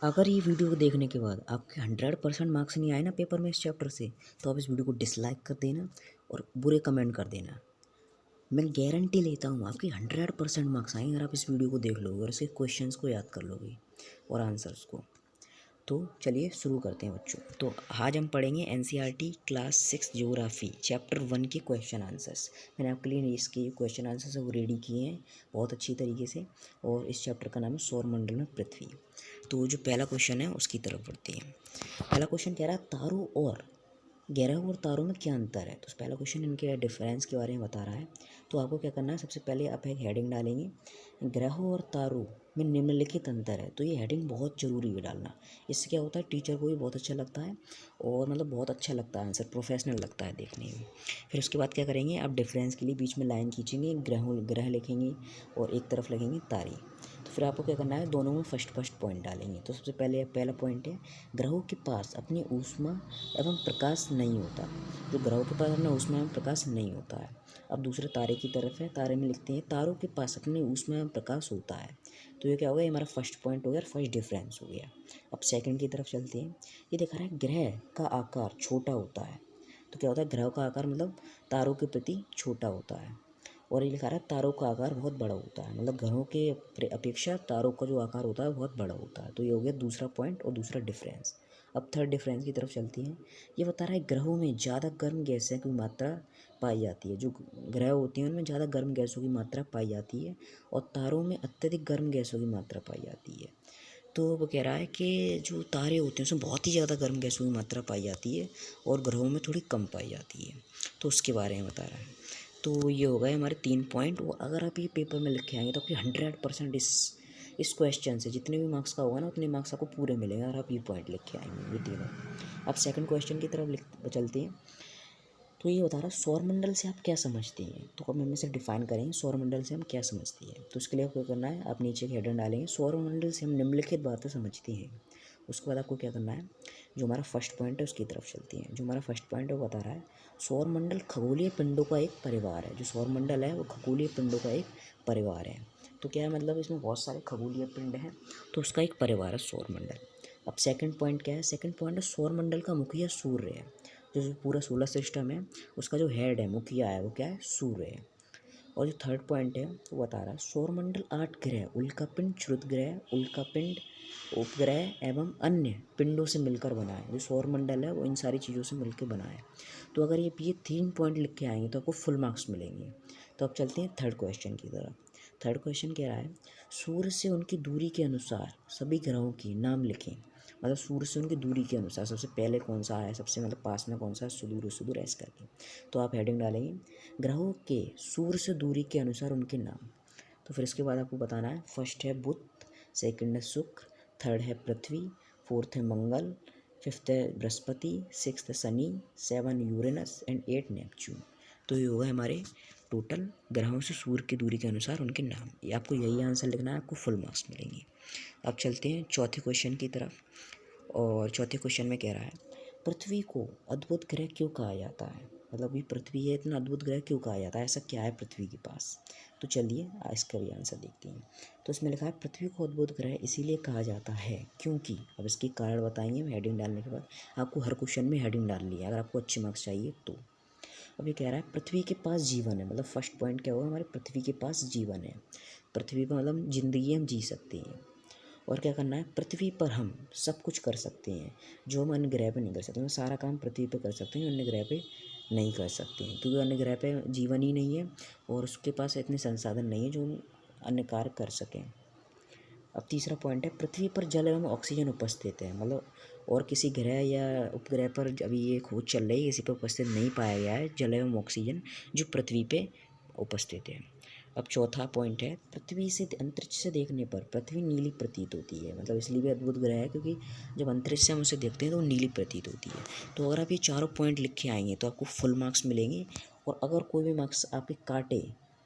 अगर ये वीडियो को देखने के बाद आपके 100% मार्क्स नहीं आए ना पेपर में इस चैप्टर से, तो आप इस वीडियो को डिसलाइक कर देना और बुरे कमेंट कर देना। मैं गारंटी लेता हूँ आपकी 100% मार्क्स आएंगे अगर आप इस वीडियो को देख लोगे और इसके क्वेश्चंस को याद कर लोगे और आंसर्स को। तो चलिए शुरू करते हैं बच्चों। तो आज हम पढ़ेंगे एनसीईआरटी क्लास 6 ज्योग्राफी चैप्टर 1 के क्वेश्चन आंसर्स। मैंने आपके लिए इसके क्वेश्चन आंसर्स वो रेडी किए हैं बहुत अच्छी तरीके से, और इस चैप्टर का नाम है सौरमंडल में पृथ्वी। तो जो पहला क्वेश्चन है उसकी तरफ बढ़ते हैं। पहला क्वेश्चन कह रहा है तारों और ग्रहों और तारों में क्या अंतर है। तो पहला क्वेश्चन इनके डिफरेंस के बारे में बता रहा है। तो आपको क्या करना है, सबसे पहले आप एक हेडिंग डालेंगे, ग्रहों और तारों में निम्नलिखित अंतर है। तो ये हेडिंग बहुत ज़रूरी है डालना। इससे क्या होता है, टीचर को भी बहुत अच्छा लगता है और मतलब बहुत अच्छा लगता है आंसर, प्रोफेशनल लगता है देखने में। फिर उसके बाद क्या करेंगे, आप डिफरेंस के लिए बीच में लाइन खींचेंगे, ग्रह लिखेंगे और एक तरफ लगेंगे तारे। तो फिर आपको क्या करना है, दोनों में फर्स्ट पॉइंट डालेंगे। तो सबसे पहले पहला पॉइंट है, ग्रहों के पास अपनी ऊष्मा एवं प्रकाश नहीं होता। जो ग्रहों के पास अपना ऊष्मा एवं प्रकाश नहीं होता है। अब दूसरे तारे की तरफ है, तारे में लिखते हैं तारों के पास अपनी ऊष्मा एवं प्रकाश होता है। तो ये क्या हो गया, हमारा फर्स्ट पॉइंट हो गया, फर्स्ट डिफरेंस हो गया। अब सेकंड की तरफ चलते हैं। ये दिखा रहा है ग्रह का आकार छोटा होता है। तो क्या होता है, ग्रहों का आकार मतलब तारों के प्रति छोटा होता है। और ये लिखा रहा है तारों का आकार बहुत बड़ा होता है, मतलब ग्रहों के अपेक्षा तारों का जो आकार होता है बहुत बड़ा होता है। तो ये हो गया दूसरा पॉइंट और दूसरा डिफरेंस। अब थर्ड डिफरेंस की तरफ चलती हैं। ये बता रहा है ग्रहों में ज़्यादा गर्म गैसों की मात्रा पाई जाती है। जो ग्रह होते हैं उनमें ज़्यादा गर्म गैसों की मात्रा पाई जाती है और तारों में अत्यधिक गर्म गैसों की मात्रा पाई जाती है। तो वो कह रहा है कि जो तारे होते हैं उसमें बहुत ही ज़्यादा गर्म गैसों की मात्रा पाई जाती है और ग्रहों में थोड़ी कम पाई जाती है। तो उसके बारे में बता रहा है। तो ये हो गए हमारे 3 पॉइंट। और अगर आप ये पेपर में लिख के आएंगे तो आपकी 100% इस क्वेश्चन से जितने भी मार्क्स का होगा ना उतने मार्क्स आपको पूरे मिलेंगे अगर आप ये पॉइंट लिख के आएंगे, ये तीनों। अब सेकंड क्वेश्चन की तरफ लिख चलते हैं। तो ये बता रहा है सौरमंडल से आप क्या समझते हैं। तो अब हम इसे डिफाइन करेंगे, सौरमंडल से हम क्या समझते हैं। तो इसके लिए आपको करना है, आप नीचे की हेडर डालेंगे, सौरमंडल से हम निम्नलिखित बातें समझते हैं। उसके बाद आपको क्या करना है, जो हमारा फर्स्ट पॉइंट है उसकी तरफ चलती हैं। जो हमारा फर्स्ट पॉइंट है वो बता रहा है सौरमंडल खगोलीय पिंडों का एक परिवार है। जो सौरमंडल है वो खगोलीय पिंडों का एक परिवार है। तो क्या है, मतलब इसमें बहुत सारे खगोलीय पिंड हैं, तो उसका एक परिवार है सौरमंडल। अब सेकंड पॉइंट क्या है, सेकंड पॉइंट है सौरमंडल का मुखिया सूर्य है। जो पूरा सोलर सिस्टम है उसका जो हेड है, मुखिया है, वो क्या है, सूर्य है। और जो थर्ड पॉइंट है वो बता रहा है सौरमंडल 8 ग्रह, उल्कापिंड, क्षुद्रग्रह, उल्कापिंड, उपग्रह एवं अन्य पिंडों से मिलकर बना है। जो सौरमंडल है वो इन सारी चीज़ों से मिलकर बना है। तो अगर ये 3 पॉइंट लिख के आएंगे तो आपको फुल मार्क्स मिलेंगे। तो अब चलते हैं थर्ड क्वेश्चन की तरफ। थर्ड क्वेश्चन कह रहा है सूर्य से उनकी दूरी के अनुसार सभी ग्रहों के नाम लिखें। मतलब सूर्य से उनकी दूरी के अनुसार सबसे पहले कौन सा है, सबसे मतलब पास में कौन सा है, सुदूर ऐसे करके। तो आप हेडिंग डालेंगे ग्रहों के सूर्य से दूरी के अनुसार उनके नाम। तो फिर इसके बाद आपको बताना है, फर्स्ट है बुध, सेकंड है शुक्र, थर्ड है पृथ्वी, फोर्थ है मंगल, फिफ्थ है बृहस्पति, सिक्स्थ है शनि, 7 यूरेनस एंड 8 नेपच्यून। तो ये होगा हमारे टोटल ग्रहों से सूर्य की दूरी के अनुसार उनके नाम। ये आपको यही आंसर लिखना है, आपको फुल मार्क्स मिलेंगे। अब चलते हैं चौथे क्वेश्चन की तरफ। और चौथे क्वेश्चन में कह रहा है पृथ्वी को अद्भुत ग्रह क्यों कहा जाता है। मतलब ये पृथ्वी है, इतना अद्भुत ग्रह क्यों कहा जाता है, ऐसा क्या है पृथ्वी के पास। तो चलिए इसका भी आंसर देखते हैं। तो इसमें लिखा है पृथ्वी को अद्भुत ग्रह इसीलिए कहा जाता है क्योंकि, अब इसकी कारण बताएंगे हम हेडिंग डालने के बाद। आपको हर क्वेश्चन में हेडिंग डालनी है अगर आपको अच्छे मार्क्स चाहिए तो। अब ये कह रहा है पृथ्वी के पास जीवन है। मतलब फर्स्ट पॉइंट क्या होगा, हमारे पृथ्वी के पास जीवन है। पृथ्वी पर मतलब ज़िंदगी हम जी सकते हैं। और क्या करना है, पृथ्वी पर हम सब कुछ कर सकते हैं जो हम अन्य ग्रह पे नहीं कर सकते। हम सारा काम पृथ्वी पे कर सकते हैं, अन्य ग्रह पे नहीं कर सकते हैं, क्योंकि अन्य ग्रह पे जीवन ही नहीं है और उसके पास इतने संसाधन नहीं है जो हम अन्य कार्य कर सकें। अब तीसरा पॉइंट है पृथ्वी पर जल एवं ऑक्सीजन उपस्थित है। मतलब और किसी ग्रह या उपग्रह पर अभी ये खोज चल रही है, किसी पर उपस्थित नहीं पाया गया है जल एवं ऑक्सीजन जो पृथ्वी पे उपस्थित है। अब चौथा पॉइंट है पृथ्वी से अंतरिक्ष से देखने पर पृथ्वी नीली प्रतीत होती है। मतलब इसलिए भी अद्भुत ग्रह है क्योंकि जब अंतरिक्ष से हम उसे देखते हैं तो वो नीली प्रतीत होती है। तो अगर आप ये चारों पॉइंट लिख के आएंगे तो आपको फुल मार्क्स मिलेंगे। और अगर कोई भी मार्क्स आपके काटे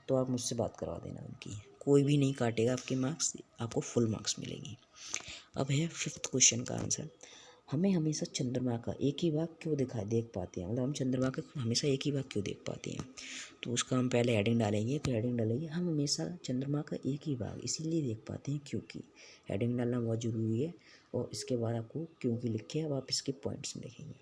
तो आप मुझसे बात करवा देना उनकी। कोई भी नहीं काटेगा आपके मार्क्स, आपको फुल मार्क्स मिलेंगे। अब है फिफ्थ क्वेश्चन का आंसर। हमें हमेशा चंद्रमा का एक ही भाग क्यों देख पाते हैं, मतलब हम चंद्रमा का हमेशा एक ही भाग क्यों देख पाते हैं। तो उसका हम पहले हेडिंग डालेंगे, तो हेडिंग डालेंगे हम हमेशा चंद्रमा का एक ही भाग इसीलिए देख पाते हैं क्योंकि। हेडिंग डालना बहुत ज़रूरी है। और इसके बाद आपको क्योंकि लिख के अब आप इसके पॉइंट्स में लिखेंगे।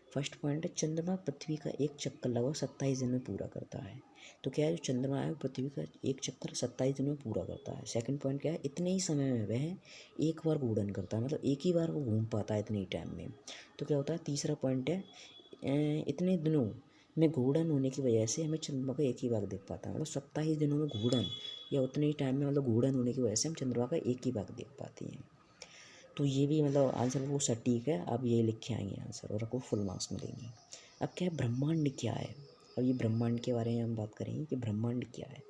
फर्स्ट पॉइंट है, चंद्रमा पृथ्वी का एक चक्कर लगभग 27 दिन में पूरा करता है। तो क्या है, जो चंद्रमा है पृथ्वी का एक चक्कर 27 दिन में पूरा करता है। सेकंड पॉइंट क्या है, इतने ही समय में वह एक बार घूर्णन करता है, मतलब एक ही बार वो घूम पाता है इतने ही टाइम में। तो क्या होता है, तीसरा पॉइंट है, इतने दिनों में घूर्णन होने की वजह से हमें चंद्रमा का एक ही भाग देख पाता है, मतलब 27 दिनों में घूर्णन या उतने ही टाइम में मतलब घूर्णन होने की वजह से हम चंद्रमा का एक ही भाग देख पाते हैं। तो ये भी मतलब आंसर वो सटीक है, आप ये लिख के आएंगे आंसर और आपको फुल मार्क्स मिलेंगे। अब क्या है, ब्रह्मांड क्या है। अब ये ब्रह्मांड के बारे में हम बात करेंगे कि ब्रह्मांड क्या है।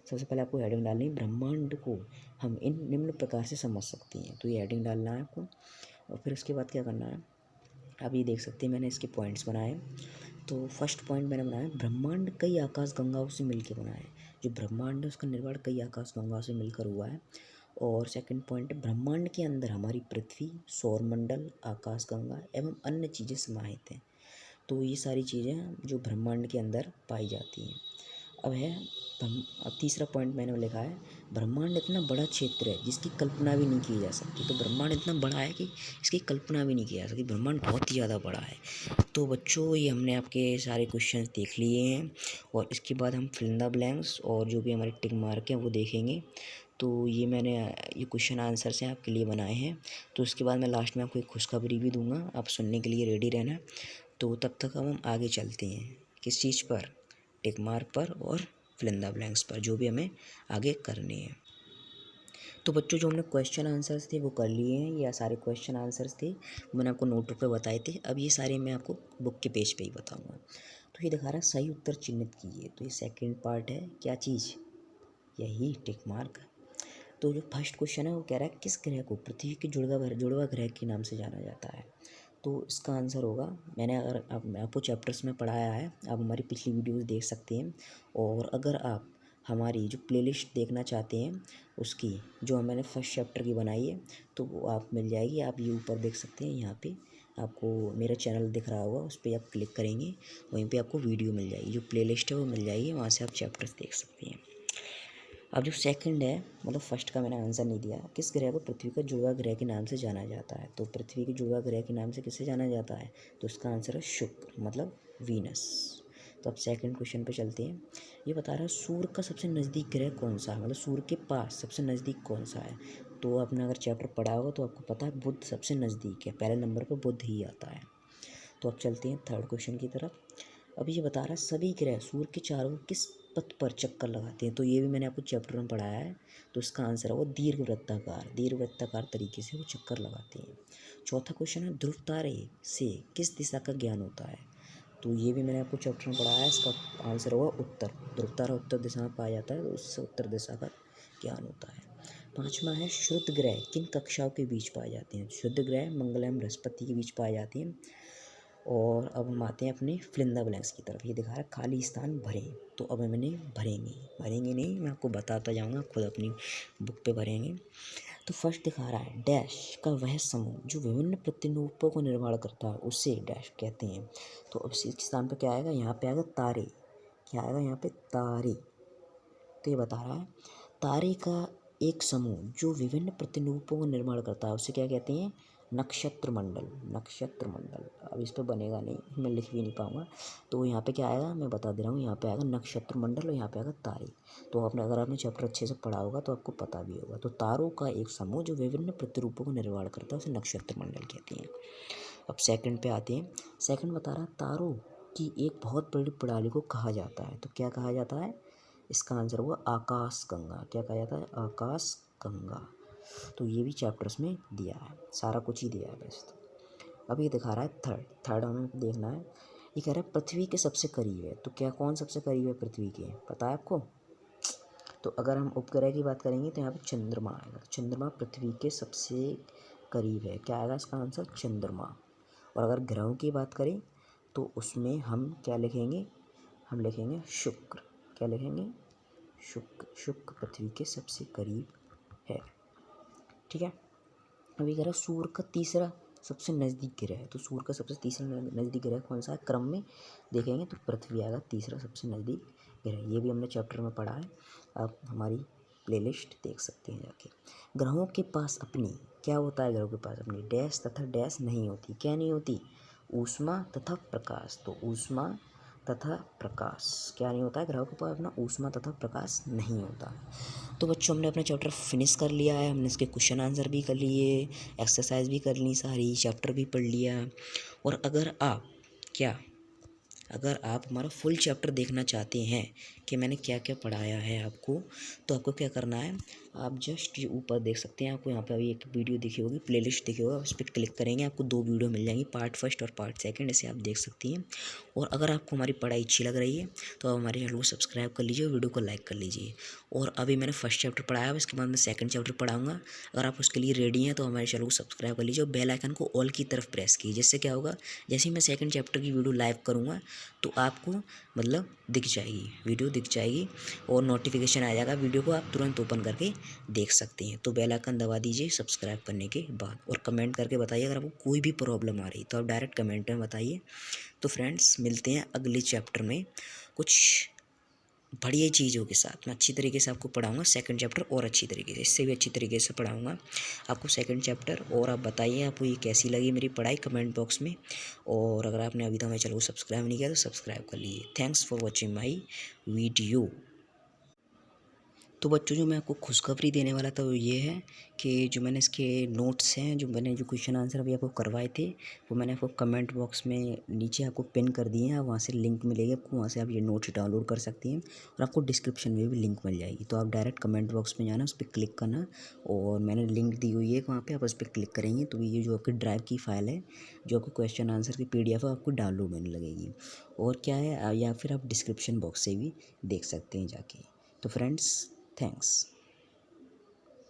सबसे पहले आपको हेडिंग डालनी है, ब्रह्मांड को हम इन निम्न प्रकार से समझ सकते हैं। तो ये हेडिंग डालना है आपको और फिर उसके बाद क्या करना है, आप ये देख सकते हैं मैंने इसके पॉइंट्स बनाए। तो फर्स्ट पॉइंट मैंने बनाया, ब्रह्मांड कई आकाश गंगाओं से मिलकर बना है। जो ब्रह्मांड है उसका निर्माण कई आकाश गंगाओं से मिलकर हुआ है। और सेकंड पॉइंट, ब्रह्मांड के अंदर हमारी पृथ्वी, सौरमंडल, आकाशगंगा एवं अन्य चीज़ें समाहित हैं। तो ये सारी चीज़ें जो ब्रह्मांड के अंदर पाई जाती हैं। अब है अब तीसरा पॉइंट मैंने लिखा है, ब्रह्मांड इतना बड़ा क्षेत्र है जिसकी कल्पना भी नहीं की जा सकती। तो ब्रह्मांड इतना बड़ा है कि इसकी कल्पना भी नहीं की जा सकती, ब्रह्मांड बहुत ही ज़्यादा बड़ा है। तो बच्चों ये हमने आपके सारे क्वेश्चन देख लिए हैं और इसके बाद हम फिल इन द ब्लैंक्स और जो भी हमारे टिक मार्क हैं वो देखेंगे। तो ये मैंने ये क्वेश्चन आंसर से आपके लिए बनाए हैं। तो उसके बाद मैं लास्ट में आपको एक खुशखबरी भी दूंगा, आप सुनने के लिए रेडी रहना। तो तब तक अब हम आगे चलते हैं किस चीज़ पर, टिक मार्क पर और फिल इन द ब्लैंक्स पर, जो भी हमें आगे करने हैं। तो बच्चों जो हमने क्वेश्चन आंसर्स थे वो कर लिए हैं, ये सारे क्वेश्चन आंसर्स थे मैंने आपको नोटबुक पे बताए थे। अब ये सारे मैं आपको बुक के पेज पे ही बताऊंगा। तो ये दिखा रहा है सही उत्तर चिन्हित कीजिए। तो ये सेकंड पार्ट है, क्या चीज़, यही टिक मार्क। तो जो फर्स्ट क्वेश्चन है वो कह रहा है किस ग्रह को पृथ्वी के जुड़वा ग्रह के नाम से जाना जाता है। तो इसका आंसर होगा, मैंने अगर आपको चैप्टर्स में पढ़ाया है, आप हमारी पिछली वीडियोस देख सकते हैं। और अगर आप हमारी जो प्लेलिस्ट देखना चाहते हैं उसकी, जो मैंने फर्स्ट चैप्टर की बनाई है, तो वो आप मिल जाएगी। आप ये ऊपर देख सकते हैं, यहाँ पे आपको मेरा चैनल दिख रहा होगा, उस पर आप क्लिक करेंगे, वहीं पे आपको वीडियो मिल जाएगी, जो प्लेलिस्ट है वो मिल जाएगी, वहाँ से आप चैप्टर्स देख सकते हैं। अब जो सेकंड है, मतलब फर्स्ट का मैंने आंसर नहीं दिया, किस ग्रह को पृथ्वी का जुड़वा ग्रह के नाम से जाना जाता है। तो पृथ्वी के जुड़वा ग्रह के नाम से किसे जाना जाता है, तो इसका आंसर है शुक्र, मतलब वीनस। तो अब सेकंड क्वेश्चन पे चलते हैं। ये बता रहा है सूर्य का सबसे नज़दीक ग्रह कौन सा है, मतलब सूर्य के पास सबसे नज़दीक कौन सा है। तो आपने अगर चैप्टर पढ़ा होगा तो आपको पता है बुध सबसे नज़दीक है, पहले नंबर पर बुध ही आता है। तो अब चलते हैं थर्ड क्वेश्चन की तरफ। अब ये बता रहा है सभी ग्रह सूर्य के चारों ओर किस पथ पर चक्कर लगाते हैं। तो ये भी मैंने आपको चैप्टर में पढ़ाया है। तो इसका आंसर है वो दीर्घवृत्ताकार तरीके से वो चक्कर लगाते हैं। चौथा क्वेश्चन है ध्रुव तारे से किस दिशा का ज्ञान होता है। तो ये भी मैंने आपको चैप्टर में पढ़ाया है, इसका आंसर होगा उत्तर। ध्रुव तारा उत्तर दिशा में पाया जाता है, तो उससे उत्तर दिशा का ज्ञान होता है। पांचवा है शुद्ध ग्रह किन कक्षाओं के बीच पाए जाते हैं। शुद्ध ग्रह मंगल एवं बृहस्पति के बीच पाए जाते हैं। और अब हम आते हैं अपने फिल इन द ब्लैंक्स की तरफ। ये दिखा रहा है खाली स्थान भरें। तो अब मैंने भरेंगे नहीं, मैं आपको बताता जाऊँगा, खुद अपनी बुक पे भरेंगे। तो फर्स्ट दिखा रहा है डैश का वह समूह जो विभिन्न प्रतिरूपों को निर्माण करता है उसे डैश कहते हैं। तो अब इस स्थान पे क्या आएगा, यहाँ पे आएगा तारे। क्या आएगा यहाँ पे, तारे। तो ये बता रहा है तारे का एक समूह जो विभिन्न प्रतिरूपों का निर्माण करता है उसे क्या कहते हैं, नक्षत्र मंडल। अब इस पर बनेगा नहीं, मैं लिख भी नहीं पाऊंगा। तो यहाँ पे क्या आएगा, मैं बता दे रहा हूँ, यहाँ पे आएगा नक्षत्र मंडल और यहाँ पे आएगा तारे। तो अगर आपने चैप्टर अच्छे से पढ़ा होगा तो आपको पता भी होगा। तो तारों का एक समूह जो विभिन्न प्रतिरूपों को निर्माण करता है उसे नक्षत्र मंडल कहते हैं। अब सेकंड पे आते हैं। सेकंड बता रहा है तारों की एक बहुत बड़ी प्रणाली को कहा जाता है। तो क्या कहा जाता है, इसका आंसर होगा आकाश गंगा। क्या कहा जाता है, आकाश गंगा। तो ये भी चैप्टर्स में दिया है, सारा कुछ ही दिया है वैसे तो। अब ये दिखा रहा है थर्ड हमें देखना है। ये कह रहा है पृथ्वी के सबसे करीब है। तो क्या कौन सबसे करीब है पृथ्वी के, पता है आपको। तो अगर हम उपग्रह की बात करेंगे तो यहाँ पे चंद्रमा आएगा। चंद्रमा पृथ्वी के सबसे करीब है, क्या आएगा इसका आंसर, चंद्रमा। और अगर ग्रहों की बात करें तो उसमें हम क्या लिखेंगे, हम लिखेंगे शुक्र। क्या लिखेंगे, शुक्र पृथ्वी के सबसे करीब है। ठीक है। अभी कह रहा सूर्य का तीसरा सबसे नज़दीक ग्रह, तो सूर्य का सबसे तीसरा नज़दीक ग्रह कौन सा है क्रम में देखेंगे तो पृथ्वी आएगा तीसरा सबसे नज़दीक ग्रह। ये भी हमने चैप्टर में पढ़ा है, आप हमारी प्लेलिस्ट देख सकते हैं जाके। ग्रहों के पास अपनी, क्या होता है ग्रहों के पास अपनी डैश तथा डैश नहीं होती, क्या नहीं होती, ऊष्मा तथा प्रकाश। तो ऊष्मा तथा प्रकाश क्या नहीं होता है ग्रहों के पास अपना, ऊष्मा तथा प्रकाश नहीं होता। तो बच्चों हमने अपना चैप्टर फिनिश कर लिया है, हमने इसके क्वेश्चन आंसर भी कर लिए, एक्सरसाइज भी कर ली सारी, चैप्टर भी पढ़ लिया। और अगर आप हमारा फुल चैप्टर देखना चाहते हैं कि मैंने क्या क्या पढ़ाया है आपको, तो आपको क्या करना है, आप जस्ट ये ऊपर देख सकते हैं, आपको यहाँ पे अभी एक वीडियो दिखी होगी, प्लेलिस्ट दिखी होगा, उस पर क्लिक करेंगे आपको 2 वीडियो मिल जाएंगी, पार्ट फर्स्ट और पार्ट सेकंड, इसे आप देख सकती हैं। और अगर आपको हमारी पढ़ाई अच्छी लग रही है तो आप हमारे चैनल को सब्सक्राइब कर लीजिए और वीडियो को लाइक कर लीजिए। और अभी मैंने फर्स्ट चैप्टर पढ़ाया है, इसके बाद मैं सेकंड चैप्टर पढ़ाऊंगा। अगर आप उसके लिए रेडी हैं तो हमारे चैनल को सब्सक्राइब कर लीजिए और बेल आइकन को ऑल की तरफ प्रेस कीजिए। जिससे क्या होगा, जैसे ही मैं सेकंड चैप्टर की वीडियो लाइव करूँगा तो आपको मतलब दिख जाएगी, वीडियो दिख जाएगी और नोटिफिकेशन आ जाएगा, वीडियो को आप तुरंत ओपन करके देख सकते हैं। तो बेल आइकन दबा दीजिए सब्सक्राइब करने के बाद, और कमेंट करके बताइए अगर आपको कोई भी प्रॉब्लम आ रही तो आप डायरेक्ट कमेंट में बताइए। तो फ्रेंड्स मिलते हैं अगले चैप्टर में कुछ बढ़िया चीज़ों के साथ। मैं अच्छी तरीके से आपको पढ़ाऊंगा सेकंड चैप्टर, और अच्छी तरीके से, इससे भी अच्छी तरीके से पढ़ाऊंगा आपको सेकंड चैप्टर। और आप बताइए आपको ये कैसी लगी मेरी पढ़ाई कमेंट बॉक्स में। और अगर आपने अभी तक मेरे चैनल को सब्सक्राइब नहीं किया तो सब्सक्राइब कर लीजिए। Thanks for watching my video. तो बच्चों जो मैं आपको खुशखबरी देने वाला था वो ये है कि जो मैंने इसके नोट्स हैं, जो मैंने जो क्वेश्चन आंसर अभी आपको करवाए थे, वो मैंने आपको कमेंट बॉक्स में नीचे आपको पिन कर दिए हैं। वहाँ से लिंक मिलेगी आपको, वहाँ से आप ये नोट्स डाउनलोड कर सकती हैं और आपको डिस्क्रिप्शन में भी लिंक मिल जाएगी। तो आप डायरेक्ट कमेंट बॉक्स में जाना, उस पर क्लिक करना और मैंने लिंक दी हुई है वहाँ पर, आप उस पर क्लिक करेंगे तो ये जो आपकी ड्राइव की फ़ाइल है, जो आपको क्वेश्चन आंसर की PDF है, आपको डाउनलोड होने लगेगी। और क्या है, या फिर आप डिस्क्रिप्शन बॉक्स से भी देख सकते हैं जाके। तो फ्रेंड्स थैंक्स।